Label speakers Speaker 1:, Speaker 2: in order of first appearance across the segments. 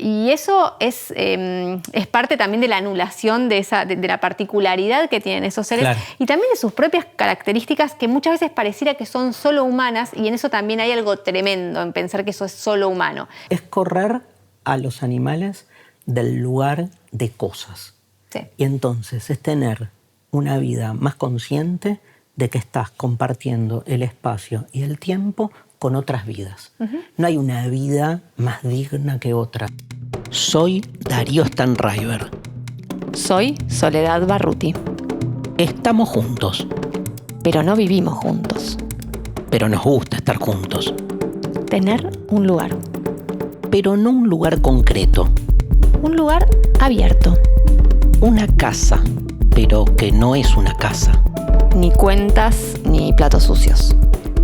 Speaker 1: Y eso es parte también de la anulación de la particularidad que tienen esos seres, claro. Y también de sus propias características que muchas veces pareciera que son solo humanas, y en eso también hay algo tremendo en pensar que eso es solo humano.
Speaker 2: Es correr a los animales del lugar de cosas.
Speaker 1: Sí.
Speaker 2: Y entonces es tener una vida más consciente de que estás compartiendo el espacio y el tiempo con otras vidas. No hay una vida más digna que otra. Soy Darío Stanraiver.
Speaker 1: Soy Soledad Barruti.
Speaker 2: Estamos juntos.
Speaker 1: Pero no vivimos juntos.
Speaker 2: Pero nos gusta estar juntos.
Speaker 1: Tener un lugar.
Speaker 2: Pero no un lugar concreto.
Speaker 1: Un lugar abierto.
Speaker 2: Una casa, pero que no es una casa.
Speaker 1: Ni cuentas, ni platos sucios.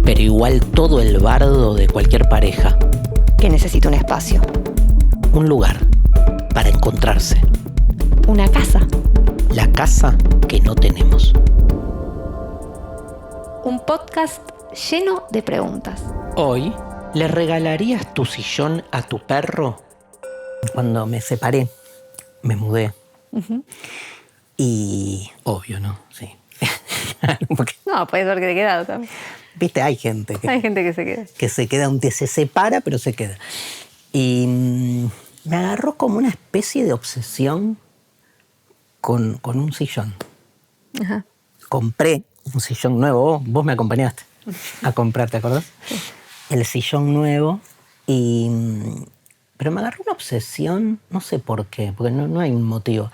Speaker 2: Pero igual todo el bardo de cualquier pareja.
Speaker 1: Que necesita un espacio.
Speaker 2: Un lugar para encontrarse.
Speaker 1: Una casa.
Speaker 2: La casa que no tenemos.
Speaker 1: Un podcast lleno de preguntas.
Speaker 2: Hoy, ¿le regalarías tu sillón a tu perro? Cuando me separé, me mudé. Y obvio, ¿no? Sí.
Speaker 1: Porque, no, puede ser que te quedado también.
Speaker 2: Viste, hay gente
Speaker 1: que se queda.
Speaker 2: Que se queda, se separa, pero se queda. Y me agarró como una especie de obsesión con un sillón.
Speaker 1: Ajá.
Speaker 2: Compré un sillón nuevo. Vos me acompañaste a comprar, ¿te acordás?
Speaker 1: Sí.
Speaker 2: El sillón nuevo. Pero me agarró una obsesión, no sé por qué, porque no hay un motivo.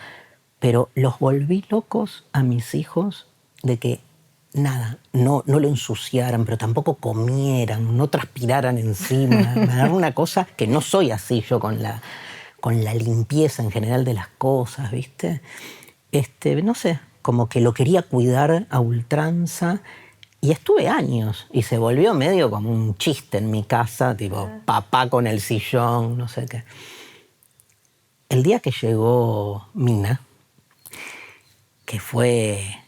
Speaker 2: Pero los volví locos a mis hijos de que nada, no lo ensuciaran, pero tampoco comieran, no transpiraran encima. Me agarró una cosa que no soy así yo con la limpieza en general de las cosas, ¿viste? No sé, como que lo quería cuidar a ultranza. Y estuve años y se volvió medio como un chiste en mi casa, tipo papá con el sillón, no sé qué. El día que llegó Mina, que fue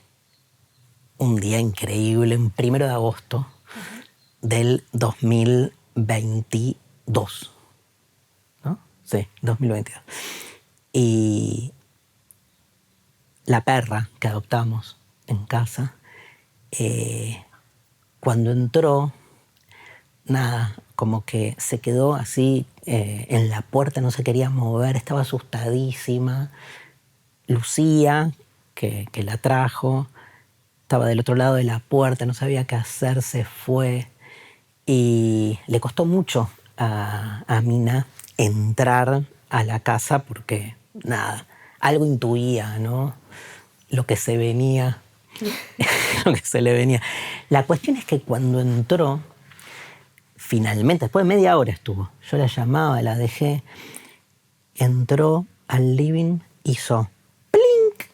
Speaker 2: un día increíble, un 1 de agosto del 2022, ¿no? Sí, 2022. Y la perra que adoptamos en casa, cuando entró, nada, como que se quedó así en la puerta, no se quería mover, estaba asustadísima. Lucía, que la trajo, estaba del otro lado de la puerta, no sabía qué hacer, se fue. Y le costó mucho a Mina entrar a la casa porque, nada, algo intuía, ¿no? Lo que se venía, lo que se le venía. La cuestión es que cuando entró, finalmente, después de media hora estuvo, yo la llamaba, la dejé, entró al living, hizo ¡plink!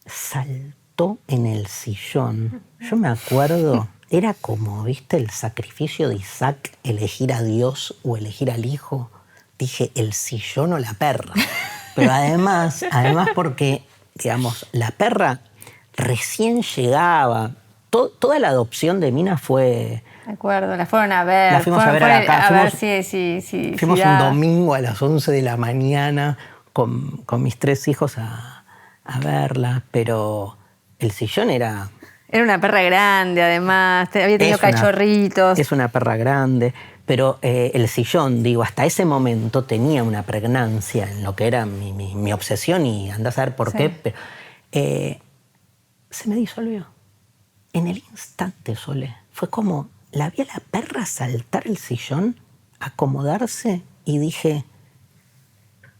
Speaker 2: Saltó en el sillón. Yo me acuerdo, era como, ¿viste? El sacrificio de Isaac, elegir a Dios o elegir al hijo. Dije, el sillón o la perra. Pero además porque, digamos, la perra recién llegaba. Toda la adopción de Mina fue...
Speaker 1: De acuerdo, la fueron a ver.
Speaker 2: La fuimos a ver acá.
Speaker 1: A ver si
Speaker 2: fuimos un domingo a las 11 de la mañana con mis 3 hijos a verla, pero el sillón era...
Speaker 1: Era una perra grande, además, había tenido cachorritos.
Speaker 2: Es una perra grande, pero el sillón, digo, hasta ese momento tenía una pregnancia en lo que era mi obsesión y andás a ver por qué, pero se me disolvió. En el instante, Sole, fue como, la vi a la perra saltar el sillón, acomodarse y dije...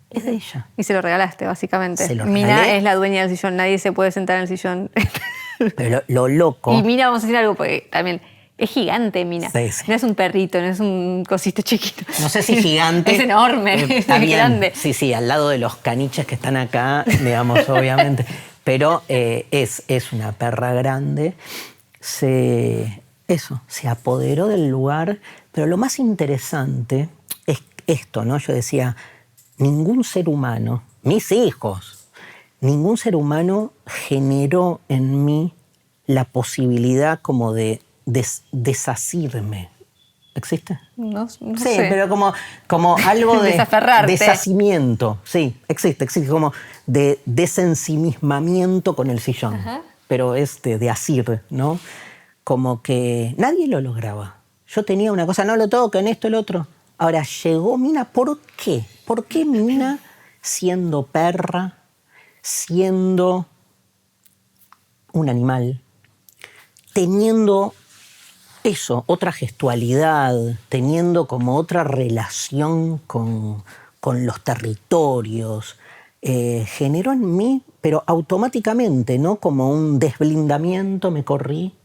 Speaker 2: Es de ella.
Speaker 1: Y se lo regalaste, básicamente.
Speaker 2: Se lo regalé.
Speaker 1: Mina es la dueña del sillón, nadie se puede sentar en el sillón.
Speaker 2: Pero lo loco...
Speaker 1: Y Mina, vamos a decir algo, porque también es gigante Mina.
Speaker 2: Sí, sí.
Speaker 1: No es un perrito, no es un cosito chiquito.
Speaker 2: No sé si gigante.
Speaker 1: Es enorme, es grande.
Speaker 2: Sí, al lado de los caniches que están acá, digamos, obviamente. Pero es una perra grande. Se apoderó del lugar. Pero lo más interesante es esto, ¿no? Yo decía... Ningún ser humano, mis hijos, ningún ser humano generó en mí la posibilidad como de desasirme ¿Existe?
Speaker 1: No
Speaker 2: Sí,
Speaker 1: sé.
Speaker 2: pero como algo de
Speaker 1: Desaferrarte.
Speaker 2: deshacimiento. Sí, existe como de desensimismamiento con el sillón.
Speaker 1: Ajá.
Speaker 2: Pero es de asir, ¿no? Como que nadie lo lograba. Yo tenía una cosa, no lo toquen, esto, el otro. Ahora, llegó Mina, ¿por qué? ¿Por qué Mina, siendo perra, siendo un animal, teniendo eso, otra gestualidad, teniendo como otra relación con los territorios, generó en mí, pero automáticamente, ¿no? Como un desblindamiento, me corrí.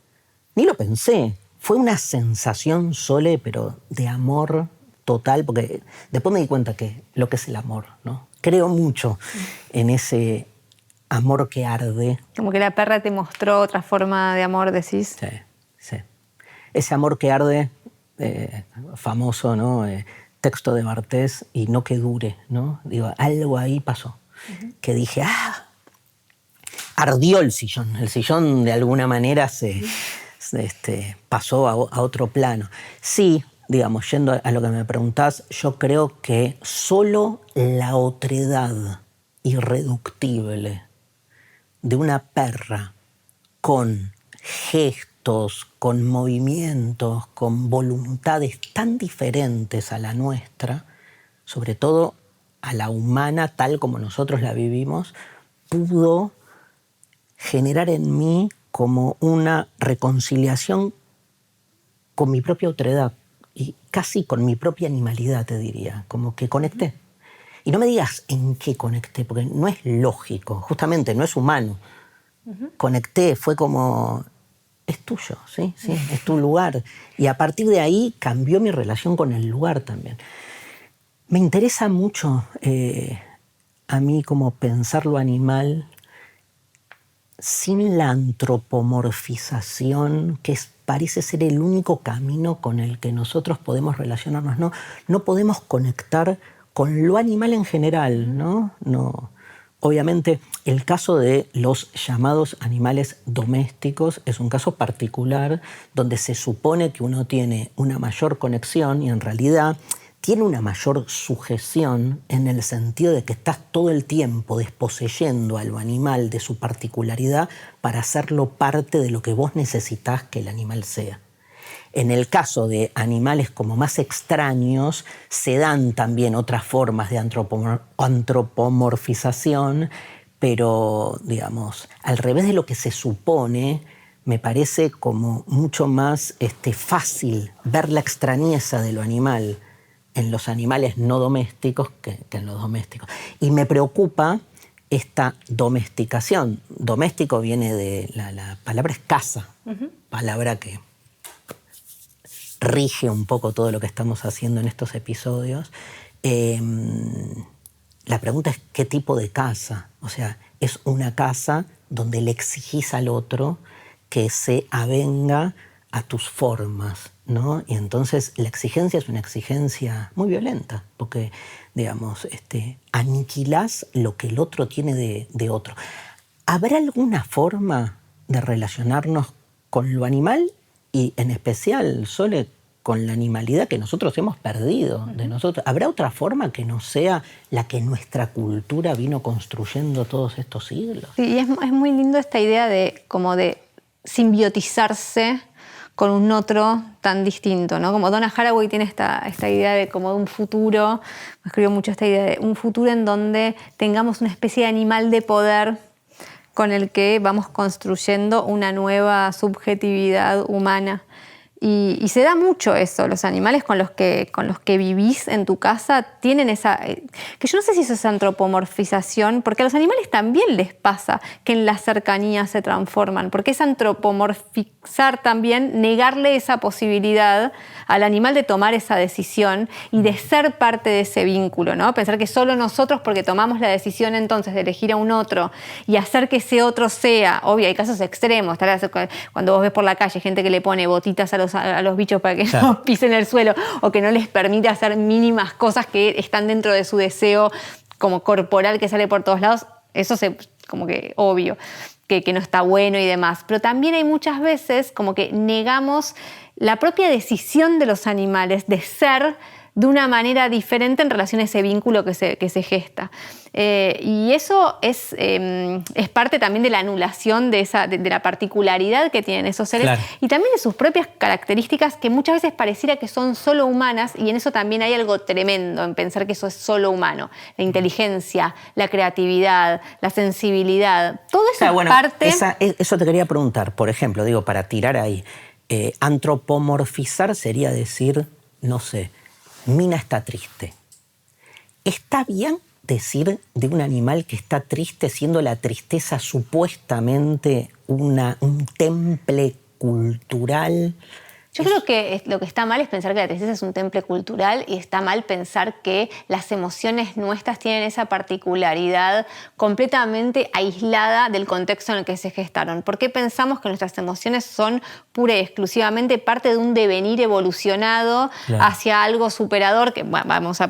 Speaker 2: Ni lo pensé. Fue una sensación, Sole, pero de amor total, porque después me di cuenta que lo que es el amor, ¿no? Creo mucho en ese amor que arde.
Speaker 1: Como que la perra te mostró otra forma de amor, decís.
Speaker 2: Sí, sí. Ese amor que arde, famoso, ¿no? Texto de Bartés, y no que dure, ¿no? Digo, algo ahí pasó. Que dije, ardió el sillón. El sillón de alguna manera se pasó a otro plano. Sí, digamos, yendo a lo que me preguntás, yo creo que solo la otredad irreductible de una perra con gestos, con movimientos, con voluntades tan diferentes a la nuestra, sobre todo a la humana tal como nosotros la vivimos, pudo generar en mí como una reconciliación con mi propia otredad y casi con mi propia animalidad, te diría, como que conecté. Y no me digas en qué conecté, porque no es lógico, justamente no es humano. Conecté, fue como, es tuyo, ¿sí? Sí, es tu lugar. Y a partir de ahí cambió mi relación con el lugar también. Me interesa mucho a mí como pensar lo animal sin la antropomorfización, que parece ser el único camino con el que nosotros podemos relacionarnos. No podemos conectar con lo animal en general, ¿no? Obviamente, el caso de los llamados animales domésticos es un caso particular donde se supone que uno tiene una mayor conexión y en realidad tiene una mayor sujeción en el sentido de que estás todo el tiempo desposeyendo a lo animal de su particularidad para hacerlo parte de lo que vos necesitás que el animal sea. En el caso de animales como más extraños, se dan también otras formas de antropomorfización, pero, digamos, al revés de lo que se supone, me parece como mucho más fácil ver la extrañeza de lo animal en los animales no domésticos que en los domésticos. Y me preocupa esta domesticación. Doméstico viene de la palabra es casa, palabra que rige un poco todo lo que estamos haciendo en estos episodios. La pregunta es qué tipo de casa. O sea, es una casa donde le exigís al otro que se avenga a tus formas, ¿no? Y entonces la exigencia es una exigencia muy violenta, porque, digamos, aniquilás lo que el otro tiene de otro. ¿Habrá alguna forma de relacionarnos con lo animal y en especial, Sole, con la animalidad que nosotros hemos perdido de nosotros? ¿Habrá otra forma que no sea la que nuestra cultura vino construyendo todos estos siglos?
Speaker 1: Sí, y es muy lindo esta idea de como de simbiotizarse con un otro tan distinto, ¿no? Como Donna Haraway tiene esta idea de como de un futuro, escribió mucho esta idea de un futuro en donde tengamos una especie de animal de poder con el que vamos construyendo una nueva subjetividad humana. Y se da mucho eso, los animales con los que vivís en tu casa tienen esa... que yo no sé si eso es antropomorfización, porque a los animales también les pasa que en la cercanía se transforman, porque es antropomorfizar también, negarle esa posibilidad al animal de tomar esa decisión y de ser parte de ese vínculo, ¿no? Pensar que solo nosotros, porque tomamos la decisión entonces de elegir a un otro y hacer que ese otro sea, obvio, hay casos extremos, cuando vos ves por la calle gente que le pone botitas a los bichos para que no pisen el suelo o que no les permite hacer mínimas cosas que están dentro de su deseo como corporal que sale por todos lados, eso como que obvio que no está bueno y demás. Pero también hay muchas veces como que negamos la propia decisión de los animales de ser de una manera diferente en relación a ese vínculo que se gesta. Y eso es parte también de la anulación de la particularidad que tienen esos seres, claro, y también de sus propias características que muchas veces pareciera que son solo humanas, y en eso también hay algo tremendo en pensar que eso es solo humano. La inteligencia, la creatividad, la sensibilidad, todo eso es parte...
Speaker 2: Eso te quería preguntar, por ejemplo, digo, para tirar ahí, antropomorfizar sería decir, no sé, Mina está triste. ¿Está bien decir de un animal que está triste, siendo la tristeza supuestamente un temple cultural?
Speaker 1: Yo creo que lo que está mal es pensar que la tristeza es un temple cultural, y está mal pensar que las emociones nuestras tienen esa particularidad completamente aislada del contexto en el que se gestaron. ¿Por qué pensamos que nuestras emociones son pura y exclusivamente parte de un devenir evolucionado, claro, hacia algo superador? Que bueno, vamos a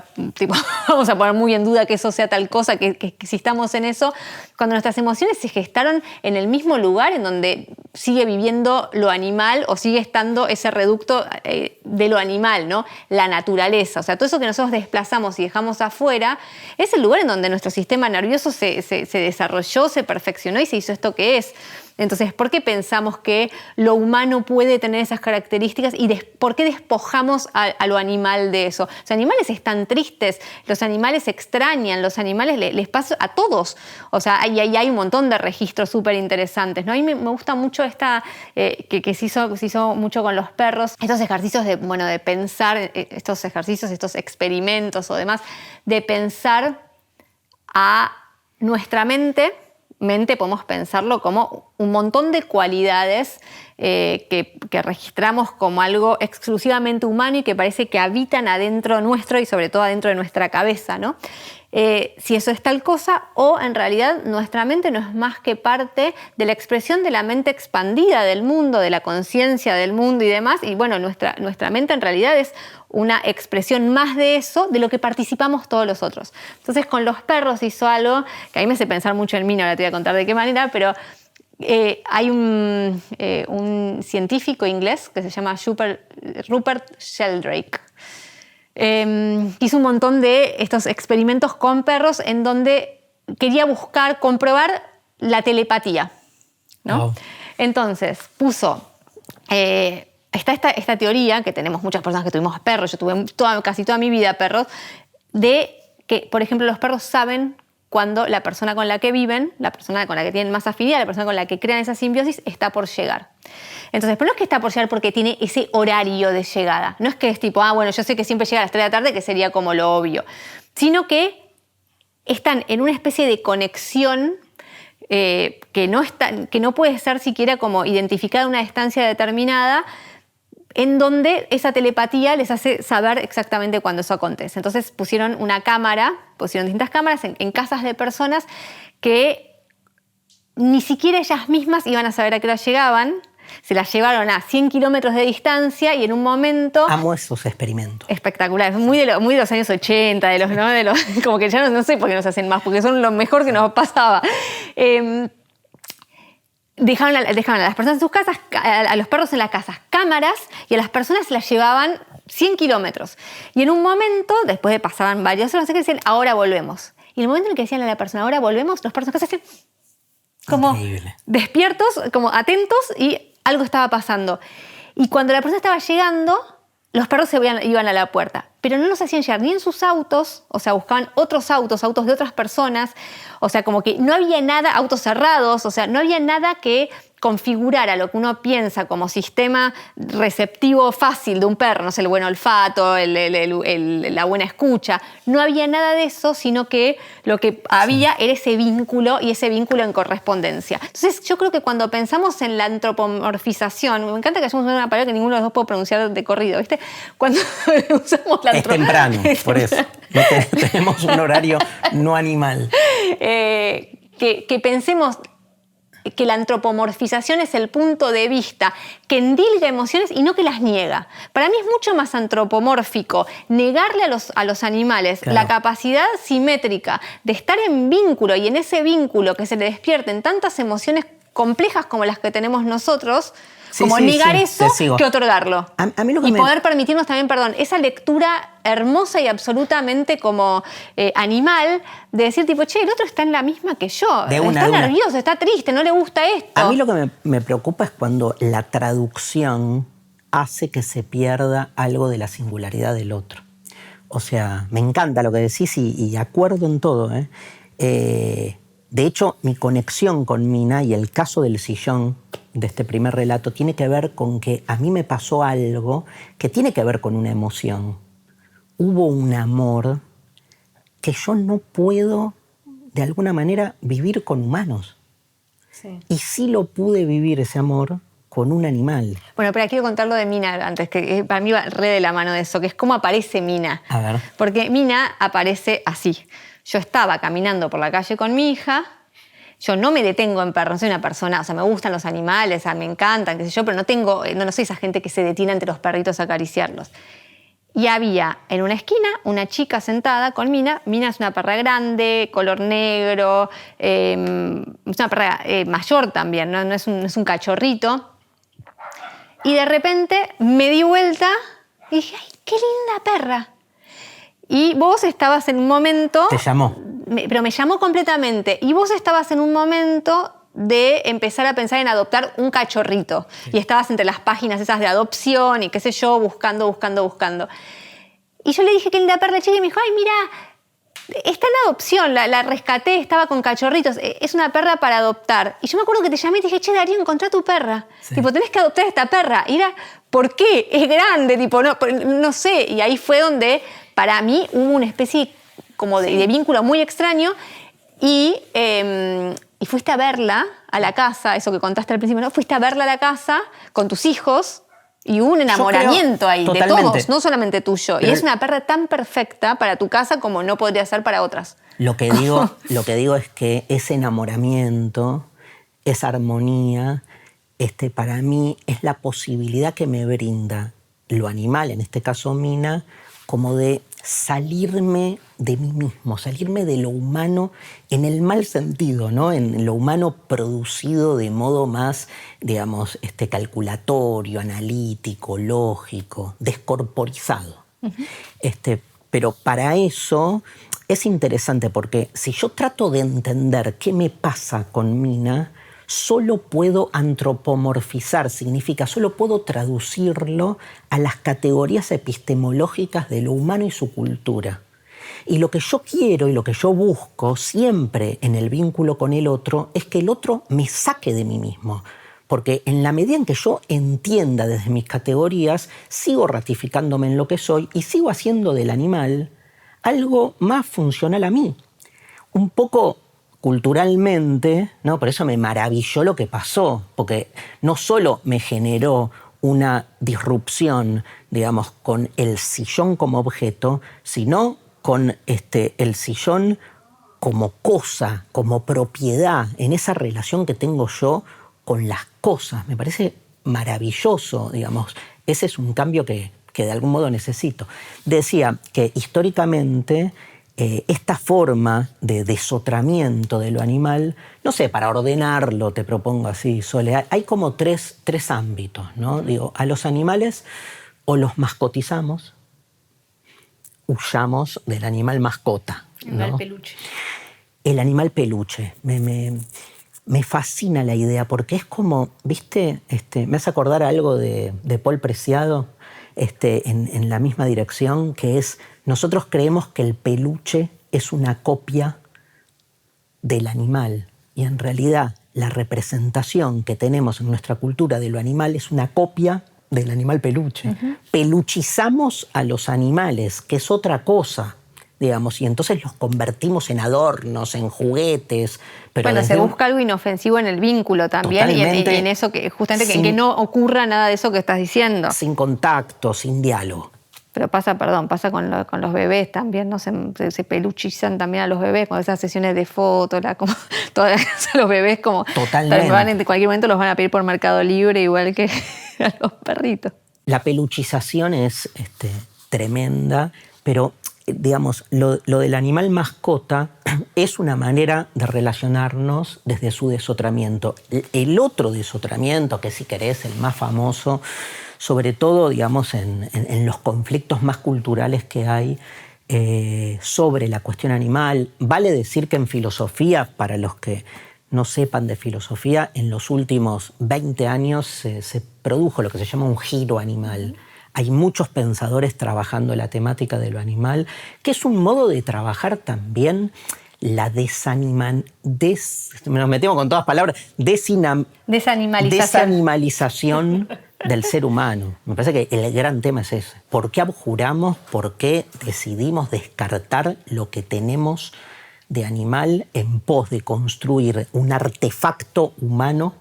Speaker 1: poner muy en duda que eso sea tal cosa, que si estamos en eso, cuando nuestras emociones se gestaron en el mismo lugar en donde sigue viviendo lo animal o sigue estando ese reducto de lo animal, ¿no? La naturaleza. O sea, todo eso que nosotros desplazamos y dejamos afuera es el lugar en donde nuestro sistema nervioso se desarrolló, se perfeccionó y se hizo esto que es. Entonces, ¿por qué pensamos que lo humano puede tener esas características y por qué despojamos a lo animal de eso? Los animales están tristes, los animales extrañan, los animales les pasa a todos. O sea, hay un montón de registros súper interesantes, ¿no? A mí me gusta mucho que se hizo mucho con los perros, estos ejercicios de pensar, estos ejercicios, estos experimentos o demás, de pensar a nuestra mente podemos pensarlo como un montón de cualidades que registramos como algo exclusivamente humano y que parece que habitan adentro nuestro y sobre todo adentro de nuestra cabeza, ¿no? Si eso es tal cosa, o en realidad nuestra mente no es más que parte de la expresión de la mente expandida del mundo, de la conciencia del mundo y demás, y bueno, nuestra mente en realidad es una expresión más de eso, de lo que participamos todos los otros. Entonces, con los perros hizo algo que a mí me hace pensar mucho en mí, no ahora te voy a contar de qué manera, pero hay un científico inglés que se llama Rupert Sheldrake. Hizo un montón de estos experimentos con perros en donde quería comprobar la telepatía, ¿no? Oh. Entonces, puso... Está esta teoría, que tenemos muchas personas que tuvimos perros, yo tuve casi toda mi vida perros, de que, por ejemplo, los perros saben cuando la persona con la que viven, la persona con la que tienen más afinidad, la persona con la que crean esa simbiosis, está por llegar. Entonces, pero no es que está por llegar porque tiene ese horario de llegada. No es que es tipo, bueno, yo sé que siempre llega a las 3 de la tarde, que sería como lo obvio. Sino que están en una especie de conexión que no puede ser siquiera como identificada a una distancia determinada, en donde esa telepatía les hace saber exactamente cuándo eso acontece. Entonces pusieron distintas cámaras en casas de personas que ni siquiera ellas mismas iban a saber a qué hora llegaban. Se las llevaron a 100 kilómetros de distancia y en un momento...
Speaker 2: Amo esos experimentos.
Speaker 1: Espectacular, muy de los años 80, como que ya no sé por qué nos hacen más, porque son lo mejor que nos pasaba. Dejaban a las personas en sus casas, a los perros en las casas, cámaras, y a las personas se las llevaban 100 kilómetros. Y en un momento, después de pasaban varias horas, decían, ahora volvemos. Y en el momento en el que decían a la persona, ahora volvemos, los perros en casa hacían como increíble, despiertos, como atentos, y algo estaba pasando. Y cuando la persona estaba llegando, los perros iban a la puerta. Pero no los hacían llegar ni en sus autos, o sea, buscaban otros autos de otras personas, o sea, como que no había nada, autos cerrados, o sea, no había nada que configurara lo que uno piensa como sistema receptivo fácil de un perro, no sé, el buen olfato, la buena escucha. No había nada de eso, sino que lo que había era ese vínculo y ese vínculo en correspondencia. Entonces, yo creo que cuando pensamos en la antropomorfización, me encanta que hayamos usado una palabra que ninguno de los dos puede pronunciar de corrido, ¿viste? Cuando usamos la
Speaker 2: es temprano, por eso. No tenemos un horario no animal.
Speaker 1: Que pensemos que la antropomorfización es el punto de vista que endilga emociones y no que las niega. Para mí es mucho más antropomórfico negarle a los animales, claro, la capacidad simétrica de estar en vínculo y en ese vínculo que se le despierten tantas emociones complejas como las que tenemos nosotros, negar eso que otorgarlo.
Speaker 2: A mí lo que
Speaker 1: y poder permitirnos también, esa lectura hermosa y absolutamente como animal de decir tipo, che, el otro está en la misma que yo. Está nervioso, está triste, no le gusta esto.
Speaker 2: A mí lo que me preocupa es cuando la traducción hace que se pierda algo de la singularidad del otro. O sea, me encanta lo que decís y acuerdo en todo. De hecho, mi conexión con Mina y el caso del sillón de este primer relato tiene que ver con que a mí me pasó algo que tiene que ver con una emoción. Hubo un amor que yo no puedo, de alguna manera, vivir con humanos. Sí. Y sí lo pude vivir ese amor con un animal.
Speaker 1: Bueno, pero quiero contar lo de Mina antes, que para mí va re de la mano de eso, que es cómo aparece Mina.
Speaker 2: A ver.
Speaker 1: Porque Mina aparece así. Yo estaba caminando por la calle con mi hija, yo no me detengo en perros, no soy una persona, o sea, me gustan los animales, me encantan, qué sé yo, pero no soy esa gente que se detiene ante los perritos a acariciarlos. Y había en una esquina una chica sentada con Mina. Mina es una perra grande, color negro, es una perra mayor también, no es un cachorrito. Y de repente me di vuelta y dije, ¡ay, qué linda perra! Y vos estabas en un momento...
Speaker 2: ¿Te llamó?
Speaker 1: Pero me llamó completamente. Y vos estabas en un momento de empezar a pensar en adoptar un cachorrito. Sí. Y estabas entre las páginas esas de adopción y qué sé yo, buscando. Y yo le dije, qué linda perra, chica, y me dijo, ay, mira, está en adopción, la rescaté, estaba con cachorritos, es una perra para adoptar. Y yo me acuerdo que te llamé y te dije, che, Darío, encontré tu perra. Sí. Tipo, tenés que adoptar a esta perra. Y era, ¿por qué? Es grande, tipo, no sé. Y ahí fue donde, para mí, hubo una especie como de vínculo muy extraño. Y fuiste a verla a la casa, eso que contaste al principio, ¿no? Fuiste a verla a la casa con tus hijos y hubo un enamoramiento ahí
Speaker 2: totalmente.
Speaker 1: De todos, no solamente tuyo. Pero y es una perra tan perfecta para tu casa como no podría ser para otras.
Speaker 2: Lo que digo es que ese enamoramiento, esa armonía, para mí es la posibilidad que me brinda lo animal, en este caso Mina, como de salirme de mí mismo, salirme de lo humano en el mal sentido, ¿no? En lo humano producido de modo más, digamos, calculatorio, analítico, lógico, descorporizado. Uh-huh. Pero para eso es interesante porque si yo trato de entender qué me pasa con Mina, solo puedo antropomorfizar, significa solo puedo traducirlo a las categorías epistemológicas de lo humano y su cultura. Y lo que yo quiero y lo que yo busco siempre en el vínculo con el otro es que el otro me saque de mí mismo. Porque en la medida en que yo entienda desde mis categorías, sigo ratificándome en lo que soy y sigo haciendo del animal algo más funcional a mí. Un poco culturalmente, ¿no? Por eso me maravilló lo que pasó, porque no solo me generó una disrupción, digamos, con el sillón como objeto, sino con el sillón como cosa, como propiedad, en esa relación que tengo yo con las cosas. Me parece maravilloso, digamos. Ese es un cambio que de algún modo necesito. Decía que históricamente esta forma de desotramiento de lo animal, no sé, para ordenarlo te propongo así, Sole, hay como tres ámbitos, ¿no? Digo, a los animales o los mascotizamos, huyamos del animal mascota.
Speaker 1: El animal peluche.
Speaker 2: El animal peluche. Me fascina la idea porque es como, ¿viste? Me hace acordar algo de Paul Preciado en la misma dirección, que es, nosotros creemos que el peluche es una copia del animal y en realidad la representación que tenemos en nuestra cultura de lo animal es una copia del animal peluche. Uh-huh. Peluchizamos a los animales, que es otra cosa, digamos, y entonces los convertimos en adornos, en juguetes. Pero
Speaker 1: bueno, se busca algo inofensivo en el vínculo también y en eso que justamente que no ocurra nada de eso que estás diciendo.
Speaker 2: Sin contacto, sin diálogo.
Speaker 1: Pero pasa con los bebés también, ¿no? Se peluchizan también a los bebés con esas sesiones de fotos, como todas los bebés como...
Speaker 2: Totalmente.
Speaker 1: En cualquier momento los van a pedir por Mercado Libre igual que a los perritos.
Speaker 2: La peluchización es tremenda, pero digamos, lo del animal mascota es una manera de relacionarnos desde su desotramiento. El otro desotramiento, que si querés el más famoso, sobre todo, digamos, en los conflictos más culturales que hay sobre la cuestión animal. Vale decir que en filosofía, para los que no sepan de filosofía, en los últimos 20 años se produjo lo que se llama un giro animal. Hay muchos pensadores trabajando la temática de lo animal, que es un modo de trabajar también la nos metemos con todas palabras, desanimalización del ser humano. Me parece que el gran tema es ese. ¿Por qué abjuramos, por qué decidimos descartar lo que tenemos de animal en pos de construir un artefacto humano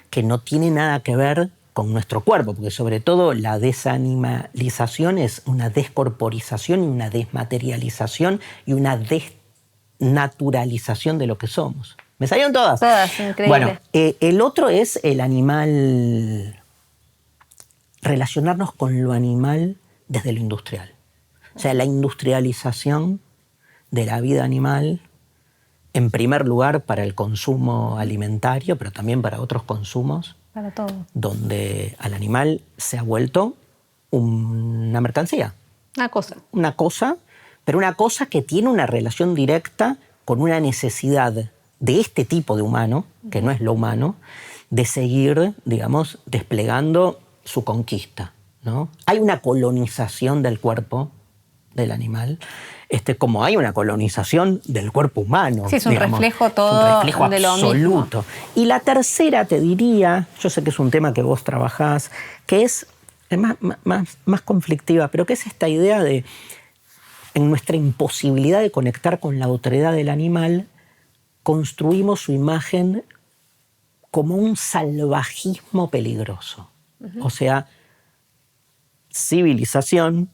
Speaker 2: que no tiene nada que ver con nuestro cuerpo? Porque sobre todo la desanimalización es una descorporización y una desmaterialización y una desnaturalización de lo que somos. ¿Me salieron todas?
Speaker 1: Todas, increíble.
Speaker 2: Bueno, el otro es el animal, relacionarnos con lo animal desde lo industrial. O sea, la industrialización de la vida animal, en primer lugar para el consumo alimentario, pero también para otros consumos.
Speaker 1: Para todo.
Speaker 2: Donde al animal se ha vuelto una mercancía.
Speaker 1: Una cosa.
Speaker 2: Una cosa, pero una cosa que tiene una relación directa con una necesidad de este tipo de humano, que no es lo humano, de seguir, digamos, desplegando su conquista, ¿no? Hay una colonización del cuerpo del animal, como hay una colonización del cuerpo humano.
Speaker 1: Sí, es un reflejo todo,
Speaker 2: es un reflejo
Speaker 1: de lo
Speaker 2: absoluto.
Speaker 1: mismo.
Speaker 2: Y la tercera, te diría, yo sé que es un tema que vos trabajás, que es más conflictiva, pero que es esta idea de, en nuestra imposibilidad de conectar con la autoridad del animal, construimos su imagen como un salvajismo peligroso. O sea, civilización,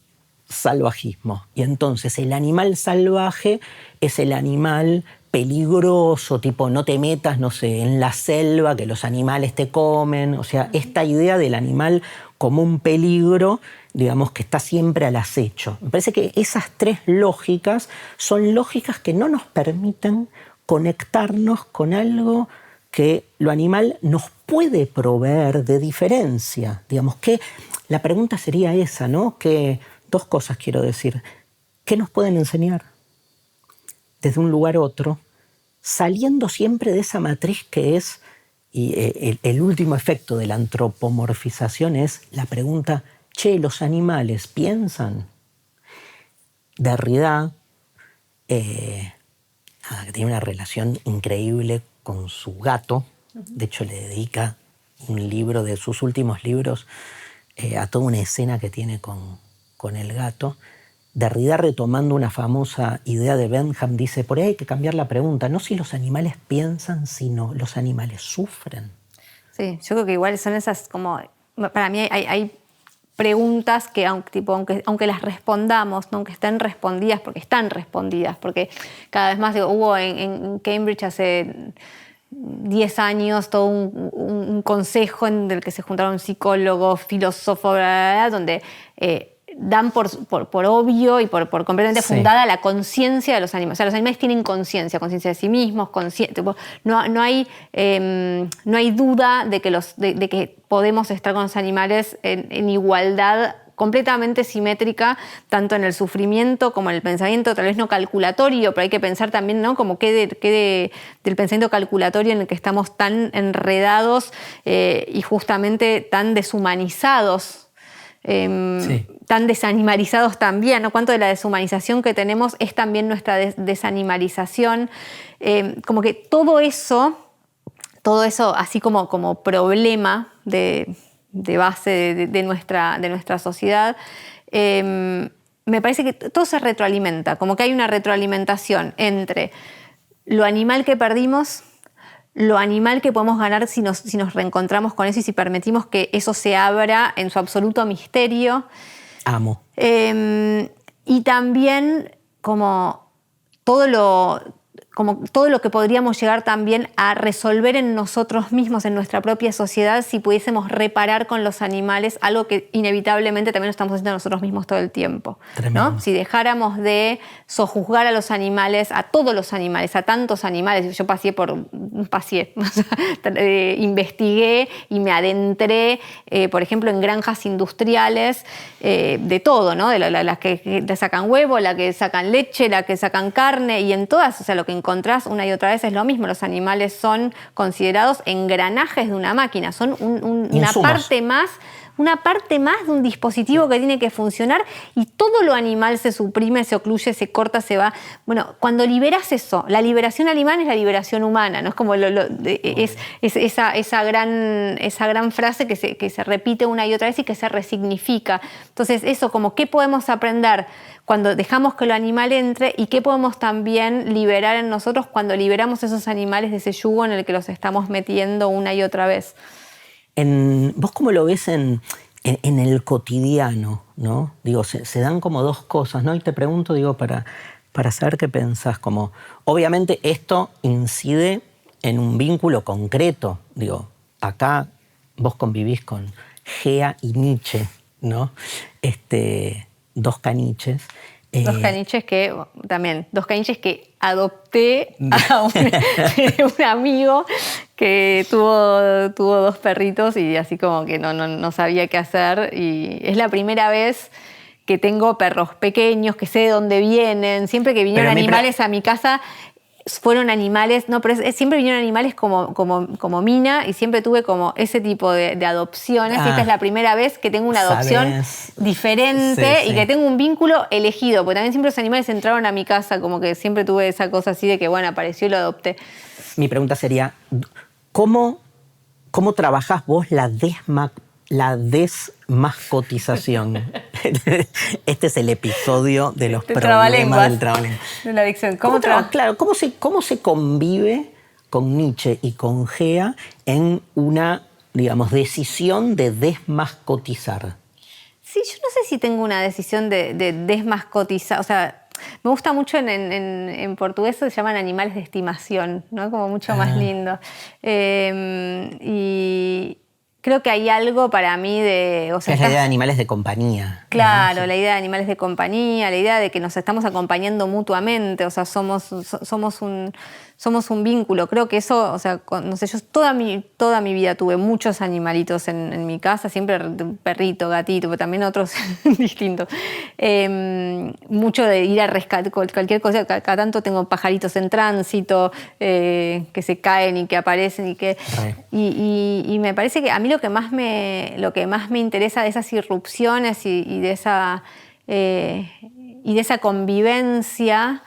Speaker 2: salvajismo. Y entonces el animal salvaje es el animal peligroso, tipo no te metas, no sé, en la selva, que los animales te comen. O sea, esta idea del animal como un peligro, digamos, que está siempre al acecho. Me parece que esas tres lógicas son lógicas que no nos permiten conectarnos con algo que lo animal nos puede proveer de diferencia. Digamos que la pregunta sería esa, ¿no? Que dos cosas quiero decir. ¿Qué nos pueden enseñar desde un lugar a otro, saliendo siempre de esa matriz que es, y el último efecto de la antropomorfización es la pregunta, che, ¿los animales piensan? Derrida, que tiene una relación increíble con su gato. De hecho, le dedica un libro de sus últimos libros a toda una escena que tiene con el gato. Derrida, retomando una famosa idea de Bentham, dice, por ahí hay que cambiar la pregunta, no si los animales piensan, sino los animales sufren.
Speaker 1: Sí, yo creo que igual son esas como... Para mí hay preguntas que aunque las respondamos, ¿no? Aunque estén respondidas, porque cada vez más hubo en Cambridge hace 10 años todo un consejo en el que se juntaron psicólogos, filósofos, donde dan por obvio y por completamente fundada la conciencia de los animales. O sea, los animales tienen conciencia de sí mismos, no hay duda de que podemos estar con los animales en igualdad completamente simétrica, tanto en el sufrimiento como en el pensamiento, tal vez no calculatorio, pero hay que pensar también, ¿no? Como del pensamiento calculatorio en el que estamos tan enredados y justamente tan deshumanizados. Sí. Tan desanimalizados también, ¿no? Cuánto de la deshumanización que tenemos es también nuestra desanimalización. Como que todo eso así como problema de base de nuestra sociedad, me parece que todo se retroalimenta, como que hay una retroalimentación entre lo animal que perdimos, lo animal que podemos ganar si nos reencontramos con eso y si permitimos que eso se abra en su absoluto misterio.
Speaker 2: Amo.
Speaker 1: Y también como todo como todo lo que podríamos llegar también a resolver en nosotros mismos, en nuestra propia sociedad, si pudiésemos reparar con los animales, algo que inevitablemente también lo estamos haciendo nosotros mismos todo el tiempo, ¿no? Si dejáramos de sojuzgar a los animales, a todos los animales, a tantos animales. Yo investigué y me adentré, por ejemplo, en granjas industriales de todo, ¿no? De las que sacan huevo, la que sacan leche, la que sacan carne, y en todas, o sea, lo que encontrás una y otra vez es lo mismo. Los animales son considerados engranajes de una máquina, son una parte más de un dispositivo que tiene que funcionar, y todo lo animal se suprime, se ocluye, se corta, se va. Bueno, cuando liberas eso, la liberación animal es la liberación humana, ¿no? Es como esa gran frase que se repite una y otra vez y que se resignifica. Entonces, eso, como qué podemos aprender cuando dejamos que lo animal entre, y qué podemos también liberar en nosotros cuando liberamos esos animales de ese yugo en el que los estamos metiendo una y otra vez.
Speaker 2: ¿Vos cómo lo ves en el cotidiano, ¿no? Digo, se dan como dos cosas, ¿no? Y te pregunto, digo, para saber qué pensás. Como, obviamente esto incide en un vínculo concreto. Digo, acá vos convivís con Gea y Nietzsche, ¿no? Dos caniches.
Speaker 1: Dos caniches que adopté a un amigo que tuvo dos perritos, y así como que no sabía qué hacer. Y es la primera vez que tengo perros pequeños, que sé de dónde vienen. Siempre que vinieron animales a mi casa, fueron animales, siempre vinieron animales como Mina, y siempre tuve como ese tipo de adopciones. Y esta es la primera vez que tengo una adopción diferente, sí. Y que tengo un vínculo elegido, porque también siempre los animales entraron a mi casa, como que siempre tuve esa cosa así de que, bueno, apareció y lo adopté.
Speaker 2: Mi pregunta sería, ¿cómo trabajás vos la desmascotización? Este es el episodio de los problemas del trabalenguas.
Speaker 1: De la adicción.
Speaker 2: Claro, ¿cómo se convive con Nietzsche y con Gea en una, digamos, decisión de desmascotizar?
Speaker 1: Sí, yo no sé si tengo una decisión de desmascotizar. O sea, me gusta mucho en portugués, se llaman animales de estimación, ¿no? Como mucho más lindo. Y creo que hay algo para mí de... O sea,
Speaker 2: es la idea de animales de compañía.
Speaker 1: Claro, ¿no? La idea de animales de compañía, la idea de que nos estamos acompañando mutuamente, o sea, somos un vínculo. Creo que eso, o sea, no sé, yo toda mi vida tuve muchos animalitos en mi casa, siempre perrito, gatito, pero también otros distintos. Mucho de ir a rescatar cualquier cosa. Cada tanto tengo pajaritos en tránsito, que se caen y que aparecen y me parece que a mí lo que más me interesa de esas irrupciones y de esa convivencia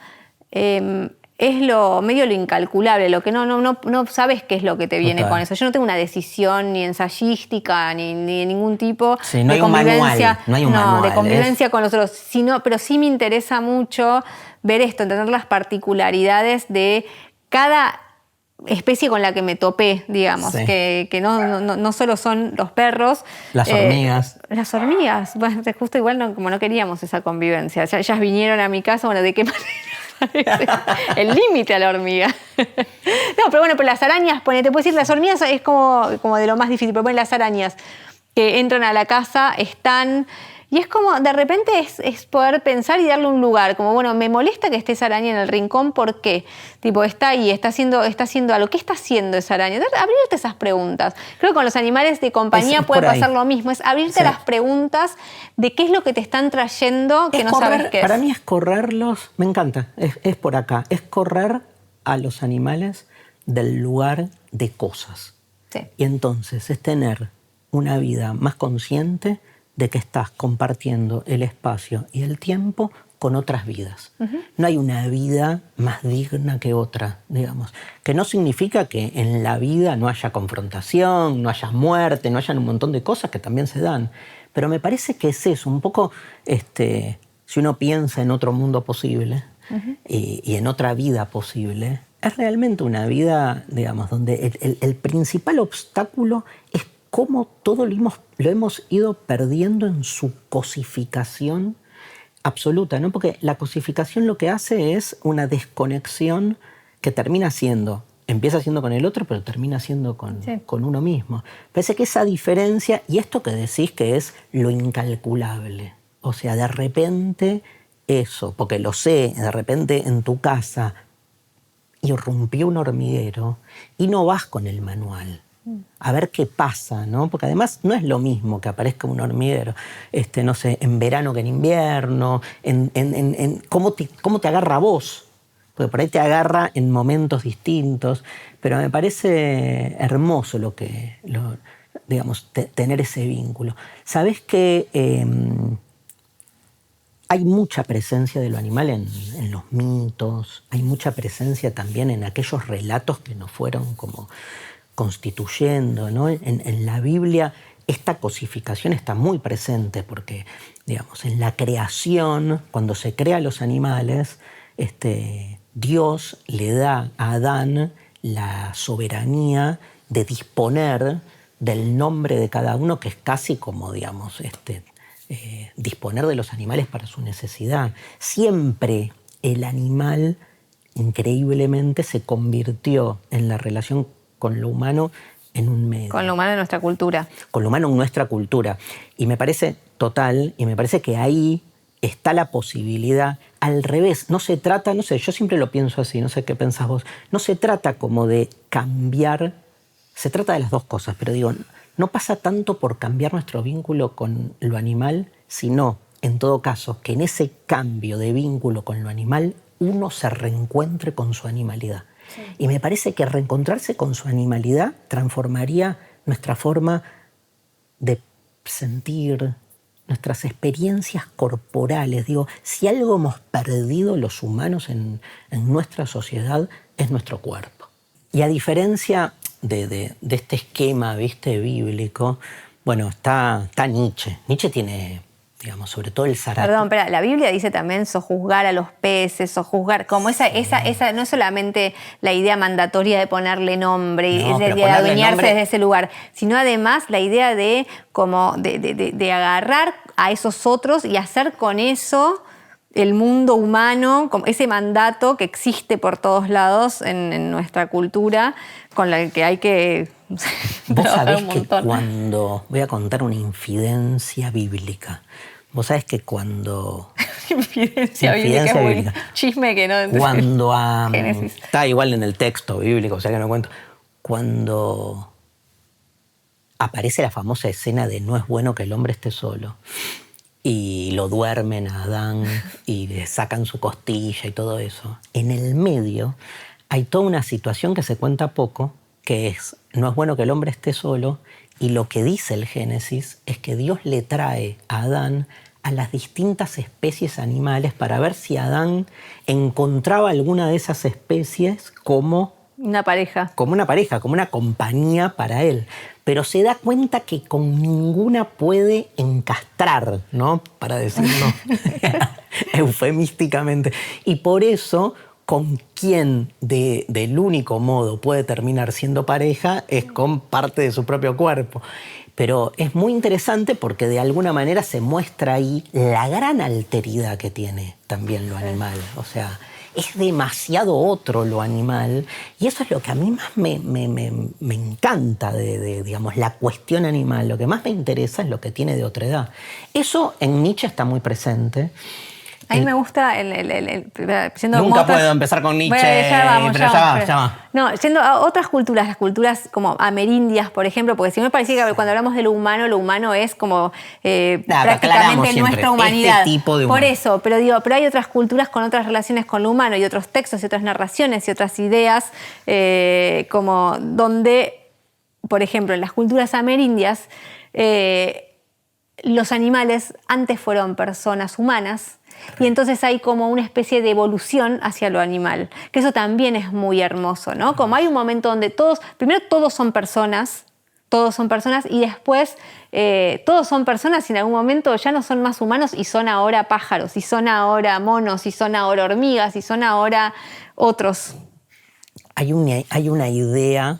Speaker 1: es lo incalculable, lo que no sabes qué es lo que te viene con eso. Yo no tengo una decisión ni ensayística ni de ningún tipo de convivencia. No hay un manual, de convivencia con los otros. Pero sí me interesa mucho ver esto, entender las particularidades de cada especie con la que me topé, digamos, sí. que no solo son los perros.
Speaker 2: Las hormigas.
Speaker 1: Las hormigas. Bueno, justo igual como no queríamos esa convivencia. Ellas vinieron a mi casa, bueno, ¿de qué manera? El límite a la hormiga. No, pero las arañas, te puedo decir, las hormigas es como de lo más difícil, pero las arañas que entran a la casa están... Y es como, de repente, es poder pensar y darle un lugar. Como, bueno, me molesta que esté esa araña en el rincón, ¿por qué? Tipo, está ahí, está haciendo algo. ¿Qué está haciendo esa araña? Abrirte esas preguntas. Creo que con los animales de compañía puede pasar lo mismo. Es abrirte las preguntas de qué es lo que te están trayendo que no sabes qué es.
Speaker 2: Para mí es correrlos, me encanta, es por acá. Es correr a los animales del lugar de cosas.
Speaker 1: Sí.
Speaker 2: Y entonces es tener una vida más consciente de que estás compartiendo el espacio y el tiempo con otras vidas. Uh-huh. No hay una vida más digna que otra, digamos. Que no significa que en la vida no haya confrontación, no haya muerte, no haya un montón de cosas que también se dan. Pero me parece que es eso, un poco, si uno piensa en otro mundo posible, uh-huh, y en otra vida posible, es realmente una vida, digamos, donde el principal obstáculo es cómo todo lo hemos ido perdiendo en su cosificación absoluta, ¿no? Porque la cosificación lo que hace es una desconexión que empieza siendo con el otro, pero termina siendo con uno mismo. Parece que esa diferencia, y esto que decís que es lo incalculable, o sea, de repente eso, porque lo sé, de repente en tu casa irrumpió un hormiguero y no vas con el manual a ver qué pasa, ¿no? Porque además no es lo mismo que aparezca un hormiguero, no sé, en verano que en invierno, cómo te agarra a vos, porque por ahí te agarra en momentos distintos, pero me parece hermoso digamos, tener ese vínculo. ¿Sabés que hay mucha presencia de lo animal en los mitos? Hay mucha presencia también en aquellos relatos que nos fueron como constituyendo, ¿no? En la Biblia esta cosificación está muy presente porque, digamos, en la creación, cuando se crean los animales, Dios le da a Adán la soberanía de disponer del nombre de cada uno, que es casi como, digamos, disponer de los animales para su necesidad. Siempre el animal, increíblemente, se convirtió en la relación con lo humano en un medio.
Speaker 1: Con lo humano en nuestra cultura.
Speaker 2: Con lo humano en nuestra cultura. Y me parece que ahí está la posibilidad. Al revés, no se trata, no sé, yo siempre lo pienso así, no sé qué pensás vos, no se trata como de cambiar, se trata de las dos cosas, pero digo, no pasa tanto por cambiar nuestro vínculo con lo animal, sino, en todo caso, que en ese cambio de vínculo con lo animal uno se reencuentre con su animalidad. Sí. Y me parece que reencontrarse con su animalidad transformaría nuestra forma de sentir, nuestras experiencias corporales. Digo, si algo hemos perdido los humanos en nuestra sociedad, es nuestro cuerpo. Y a diferencia de este esquema, ¿viste?, bíblico, bueno, está Nietzsche. Nietzsche tiene, digamos, sobre todo el Zaratustra.
Speaker 1: Perdón, pero la Biblia dice también sojuzgar a los peces, sojuzgar, como esa no es solamente la idea mandatoria de ponerle nombre y de adueñarse desde ese lugar, sino además la idea de agarrar a esos otros y hacer con eso el mundo humano, ese mandato que existe por todos lados en nuestra cultura, con la que hay que
Speaker 2: Vos sabés que cuando... Voy a contar una infidencia bíblica. Vos sabés que cuando...
Speaker 1: Infidencia bíblica. Chisme que no...
Speaker 2: Cuando está igual en el texto bíblico, o sea que no cuento. Cuando aparece la famosa escena de no es bueno que el hombre esté solo, y lo duermen a Adán y le sacan su costilla y todo eso, en el medio hay toda una situación que se cuenta poco, que es, no es bueno que el hombre esté solo, y lo que dice el Génesis es que Dios le trae a Adán a las distintas especies animales para ver si Adán encontraba alguna de esas especies como
Speaker 1: una pareja.
Speaker 2: Como una compañía para él. Pero se da cuenta que con ninguna puede encastrar, ¿no? Para decirlo eufemísticamente. Y por eso, con quien del único modo puede terminar siendo pareja es con parte de su propio cuerpo. Pero es muy interesante porque de alguna manera se muestra ahí la gran alteridad que tiene también lo animal. O sea, es demasiado otro lo animal, y eso es lo que a mí más me encanta de digamos, la cuestión animal. Lo que más me interesa es lo que tiene de otredad. Eso en Nietzsche está muy presente.
Speaker 1: A mí me gusta
Speaker 2: nunca puedo empezar con Nietzsche,
Speaker 1: bueno,
Speaker 2: ya va.
Speaker 1: No, yendo a otras culturas, las culturas como amerindias, por ejemplo, porque si me parecía que cuando hablamos de lo humano es como prácticamente nuestra humanidad.
Speaker 2: Este tipo de humano.
Speaker 1: Por eso, pero hay otras culturas con otras relaciones con lo humano y otros textos y otras narraciones y otras ideas, como donde, por ejemplo, en las culturas amerindias, los animales antes fueron personas humanas. Y entonces hay como una especie de evolución hacia lo animal, que eso también es muy hermoso, ¿no? Como hay un momento donde primero todos son personas, y después todos son personas y en algún momento ya no son más humanos y son ahora pájaros, y son ahora monos, y son ahora hormigas, y son ahora otros.
Speaker 2: Hay una idea,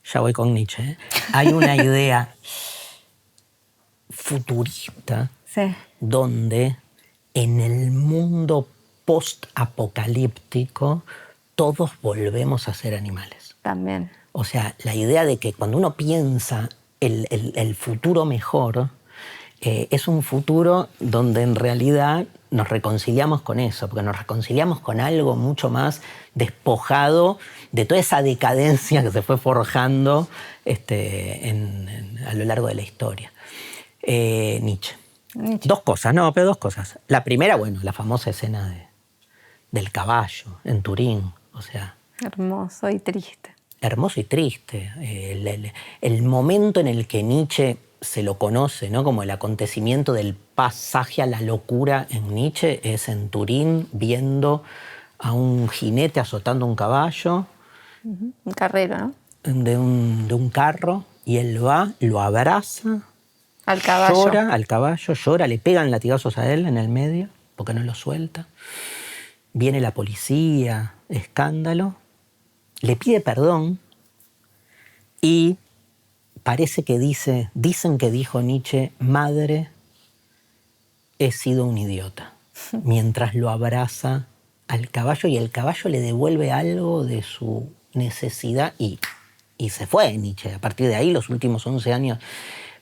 Speaker 2: ya voy con Nietzsche, ¿eh? Hay una idea futurista,
Speaker 1: sí,
Speaker 2: donde en el mundo post-apocalíptico todos volvemos a ser animales.
Speaker 1: También.
Speaker 2: O sea, la idea de que cuando uno piensa el futuro mejor, es un futuro donde en realidad nos reconciliamos con eso, porque nos reconciliamos con algo mucho más despojado de toda esa decadencia que se fue forjando a lo largo de la historia. Nietzsche. Dos cosas. La primera, bueno, la famosa escena del caballo en Turín. O sea,
Speaker 1: hermoso y triste.
Speaker 2: Hermoso y triste. El momento en el que Nietzsche se lo conoce, ¿no?, como el acontecimiento del pasaje a la locura en Nietzsche, es en Turín, viendo a un jinete azotando un caballo.
Speaker 1: Un carrero, ¿no?
Speaker 2: De un carro, y él va, lo abraza,
Speaker 1: al caballo.
Speaker 2: Llora al caballo, llora, le pegan latigazos a él en el medio, porque no lo suelta. Viene la policía, escándalo, le pide perdón y parece que dicen que dijo Nietzsche: madre, he sido un idiota, mientras lo abraza al caballo, y el caballo le devuelve algo de su necesidad y se fue Nietzsche. A partir de ahí, los últimos 11 años,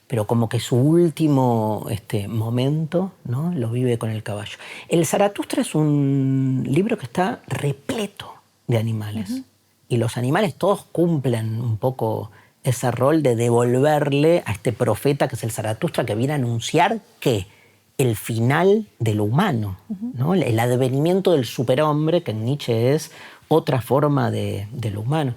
Speaker 2: pero como que su último momento, ¿no?, lo vive con el caballo. El Zaratustra es un libro que está repleto de animales. Uh-huh. Y los animales todos cumplen un poco ese rol de devolverle a este profeta que es el Zaratustra, que viene a anunciar que el final de lo humano, ¿no?, el advenimiento del superhombre, que en Nietzsche es otra forma de lo humano.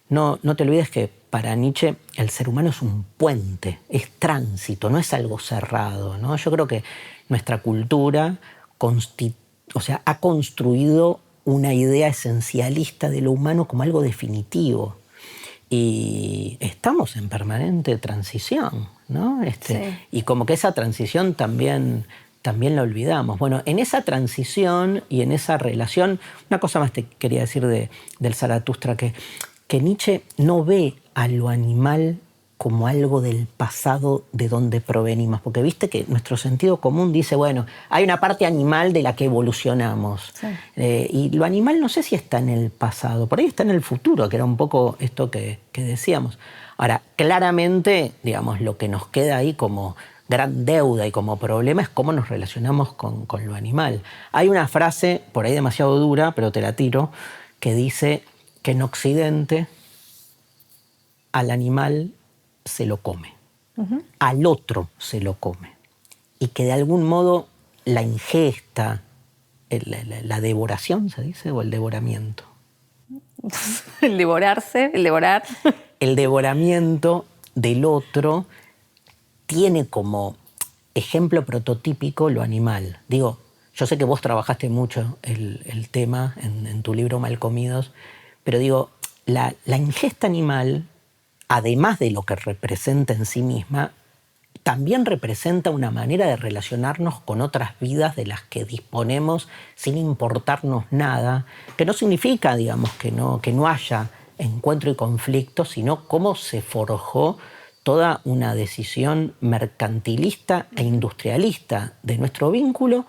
Speaker 2: No te olvides que para Nietzsche el ser humano es un puente, es tránsito, no es algo cerrado, ¿no? Yo creo que nuestra cultura ha construido una idea esencialista de lo humano como algo definitivo. Y estamos en permanente transición, ¿no?
Speaker 1: Sí.
Speaker 2: Y como que esa transición también la olvidamos. Bueno, en esa transición y en esa relación, una cosa más te quería decir del Zaratustra, que Nietzsche no ve a lo animal como algo del pasado de donde provenimos, porque viste que nuestro sentido común dice, bueno, hay una parte animal de la que evolucionamos. Sí. Y lo animal no sé si está en el pasado, por ahí está en el futuro, que era un poco esto que decíamos. Ahora, claramente, digamos, lo que nos queda ahí como gran deuda y como problema es cómo nos relacionamos con lo animal. Hay una frase, por ahí demasiado dura, pero te la tiro, que dice que en Occidente al animal se lo come, al otro se lo come, y que de algún modo la ingesta, la devoración, ¿se dice? ¿O el devoramiento?
Speaker 1: El devorarse, el devorar.
Speaker 2: El devoramiento del otro tiene como ejemplo prototípico lo animal. Digo, yo sé que vos trabajaste mucho el tema en tu libro Malcomidos, pero digo, la ingesta animal, además de lo que representa en sí misma, también representa una manera de relacionarnos con otras vidas de las que disponemos sin importarnos nada, que no significa, digamos, que no haya encuentro y conflicto, sino cómo se forjó toda una decisión mercantilista e industrialista de nuestro vínculo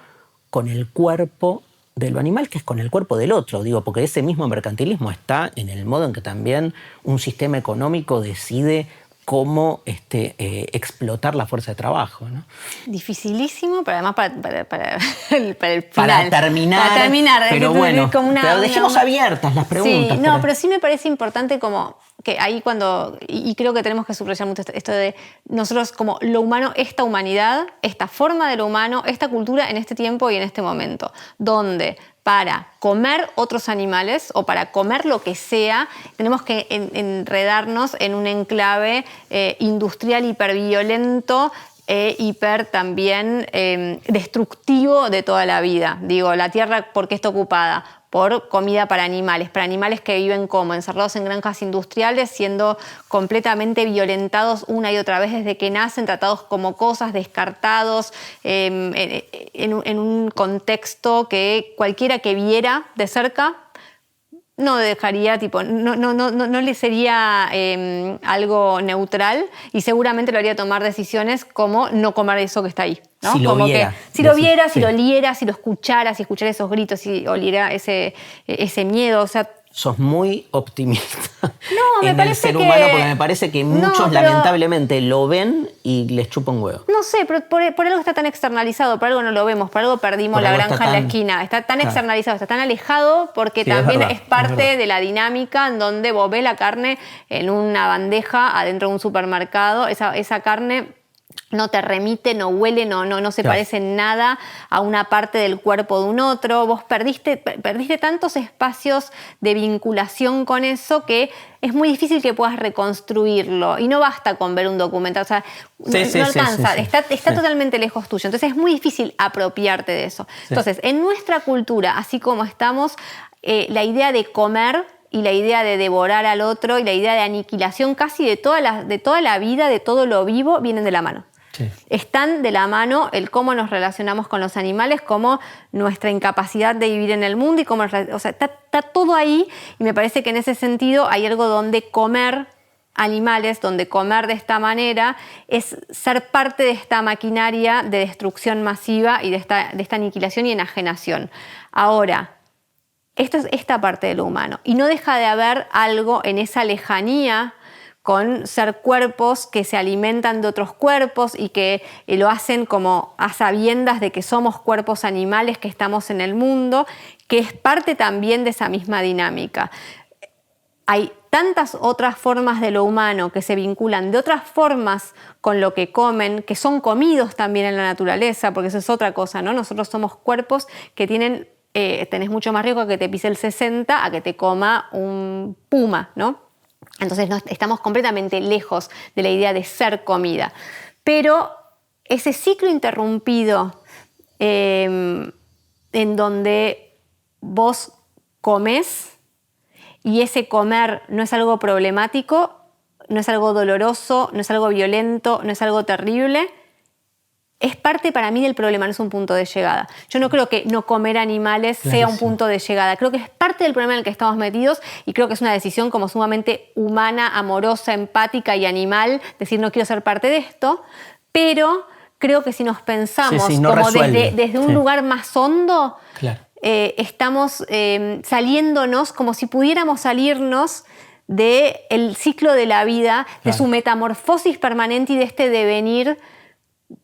Speaker 2: con el cuerpo de lo animal, que es con el cuerpo del otro, digo, porque ese mismo mercantilismo está en el modo en que también un sistema económico decide cómo explotar la fuerza de trabajo, ¿no?
Speaker 1: Dificilísimo, pero además para el final.
Speaker 2: Para terminar, pero bueno, pero dejemos abiertas las preguntas.
Speaker 1: Sí, no, pero sí me parece importante como que ahí cuando, y creo que tenemos que subrayar mucho esto de nosotros como lo humano, esta humanidad, esta forma de lo humano, esta cultura en este tiempo y en este momento, donde para comer otros animales o para comer lo que sea, tenemos que enredarnos en un enclave industrial hiperviolento, hiper también destructivo de toda la vida. Digo, la Tierra, ¿por qué está ocupada? Por comida para animales que viven como encerrados en granjas industriales, siendo completamente violentados una y otra vez desde que nacen, tratados como cosas, descartados, en un contexto que cualquiera que viera de cerca no dejaría, no le sería
Speaker 2: algo
Speaker 1: neutral, y seguramente lo haría tomar decisiones como no comer eso que está ahí, ¿no?
Speaker 2: Si lo viera.
Speaker 1: Si lo viera, si lo oliera, si lo escuchara, si escuchara esos gritos, si oliera ese miedo. O sea,
Speaker 2: Sos muy optimista
Speaker 1: No,
Speaker 2: en el ser humano, porque me parece que muchos lamentablemente lo ven y les chupa un huevo.
Speaker 1: No sé, pero por algo está tan externalizado, por algo no lo vemos, por algo perdimos la granja en la esquina. Está tan externalizado, está tan alejado porque también es parte de la dinámica en donde vos ves la carne en una bandeja adentro de un supermercado. Esa carne no te remite, no huele, no se parece en nada a una parte del cuerpo de un otro. Vos perdiste tantos espacios de vinculación con eso que es muy difícil que puedas reconstruirlo. Y no basta con ver un documental. O sea, no alcanza. Está totalmente lejos tuyo. Entonces es muy difícil apropiarte de eso. Entonces, en nuestra cultura, así como estamos, la idea de comer y la idea de devorar al otro y la idea de aniquilación casi de toda la vida, de todo lo vivo, vienen de la mano. Sí. Están de la mano el cómo nos relacionamos con los animales, cómo nuestra incapacidad de vivir en el mundo y cómo, o sea, está todo ahí, y me parece que en ese sentido hay algo donde comer animales, donde comer de esta manera es ser parte de esta maquinaria de destrucción masiva y de esta aniquilación y enajenación. Ahora, esto es esta parte de lo humano, y no deja de haber algo en esa lejanía con ser cuerpos que se alimentan de otros cuerpos y que lo hacen como a sabiendas de que somos cuerpos animales que estamos en el mundo, que es parte también de esa misma dinámica. Hay tantas otras formas de lo humano que se vinculan de otras formas con lo que comen, que son comidos también en la naturaleza, porque eso es otra cosa, ¿no? Nosotros somos cuerpos que tenés mucho más riesgo a que te pise el 60 a que te coma un puma, ¿no? Entonces estamos completamente lejos de la idea de ser comida. Pero ese ciclo interrumpido en donde vos comés y ese comer no es algo problemático, no es algo doloroso, no es algo violento, no es algo terrible, es parte para mí del problema, no es un punto de llegada. Yo no creo que no comer animales sea un punto de llegada. Creo que es parte del problema en el que estamos metidos, y creo que es una decisión como sumamente humana, amorosa, empática y animal, decir no quiero ser parte de esto, pero creo que si nos pensamos como desde un lugar más hondo, estamos saliéndonos como si pudiéramos salirnos del ciclo de la vida, de su metamorfosis permanente y de este devenir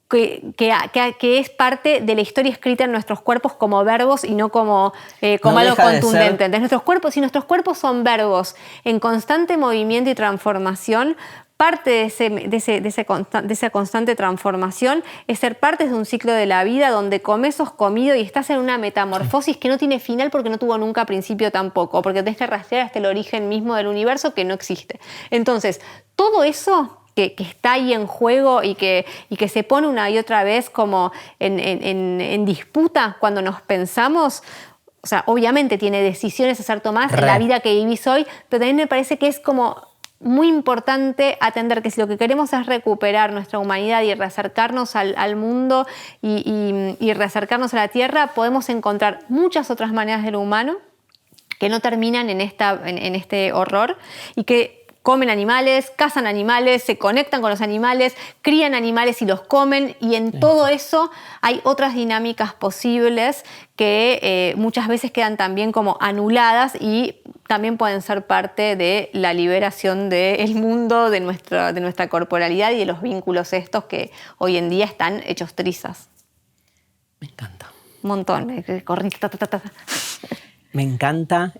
Speaker 1: que es parte de la historia escrita en nuestros cuerpos como verbos y no como algo contundente. Entonces, si nuestros cuerpos son verbos en constante movimiento y transformación, parte de esa constante transformación es ser parte de un ciclo de la vida donde comes, sos comido y estás en una metamorfosis que no tiene final porque no tuvo nunca principio tampoco, porque tenés que rastrear hasta el origen mismo del universo que no existe. Entonces, todo eso que está ahí en juego y que se pone una y otra vez como en disputa cuando nos pensamos, o sea, obviamente tiene decisiones a hacer tomadas en la vida que vivís hoy, pero también me parece que es como muy importante atender que si lo que queremos es recuperar nuestra humanidad y reacercarnos al mundo y reacercarnos a la Tierra, podemos encontrar muchas otras maneras de lo humano que no terminan en este horror y que comen animales, cazan animales, se conectan con los animales, crían animales y los comen, y en todo eso hay otras dinámicas posibles que muchas veces quedan también como anuladas y también pueden ser parte de la liberación del mundo, de nuestra corporalidad y de los vínculos estos que hoy en día están hechos trizas.
Speaker 2: Me encanta.
Speaker 1: Un montón.
Speaker 2: Me encanta.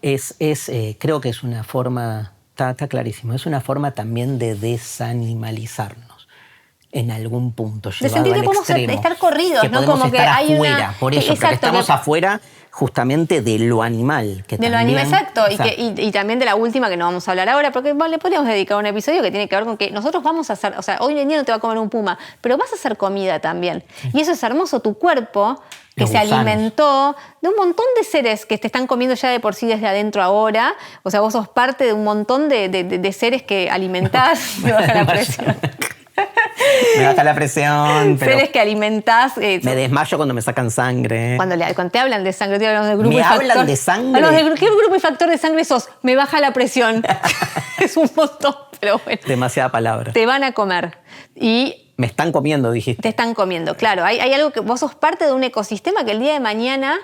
Speaker 2: Creo que es una forma... Está clarísimo. Es una forma también de desanimalizarnos en algún punto, llevado al extremo. De sentir que podemos estar corridos,
Speaker 1: ¿no? Como que hay
Speaker 2: afuera, por eso, porque estamos afuera justamente de lo animal. Que
Speaker 1: de
Speaker 2: también,
Speaker 1: lo animal, exacto. Y también de la última que no vamos a hablar ahora, porque le podríamos dedicar un episodio que tiene que ver con que nosotros vamos a hacer, o sea, hoy en día no te va a comer un puma, pero vas a hacer comida también. Sí. Y eso es hermoso, tu cuerpo que se alimentó de un montón de seres que te están comiendo ya de por sí desde adentro ahora. O sea, vos sos parte de un montón de seres que alimentás. Me baja la presión.
Speaker 2: Me baja la presión. Pero
Speaker 1: seres que alimentás.
Speaker 2: Me desmayo cuando me sacan sangre.
Speaker 1: Cuando te hablan de sangre, te hablan de grupo
Speaker 2: y factor. ¿Me hablan de sangre?
Speaker 1: ¿Qué grupo y factor de sangre sos? Me baja la presión. Es un montón, pero bueno.
Speaker 2: Demasiada palabra.
Speaker 1: Te van a comer. Y...
Speaker 2: Me están comiendo, dijiste.
Speaker 1: Te están comiendo, claro. Hay algo que vos sos parte de un ecosistema que el día de mañana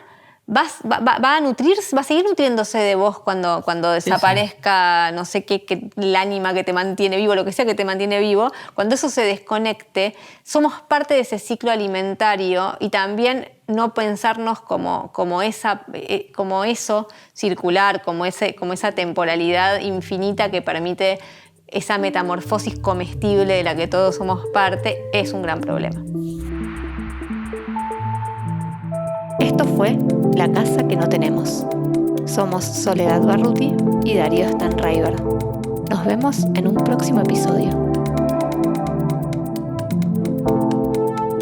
Speaker 1: va a nutrirse, va a seguir nutriéndose de vos cuando desaparezca, no sé qué, el ánima que te mantiene vivo, lo que sea que te mantiene vivo. Cuando eso se desconecte, somos parte de ese ciclo alimentario, y también no pensarnos como eso circular, como esa temporalidad infinita que permite esa metamorfosis comestible de la que todos somos parte, es un gran problema. Esto fue La Casa que no tenemos. Somos Soledad Barruti y Darío Stanraiver. Nos vemos en un próximo episodio.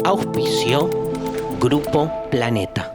Speaker 2: Auspició Grupo Planeta.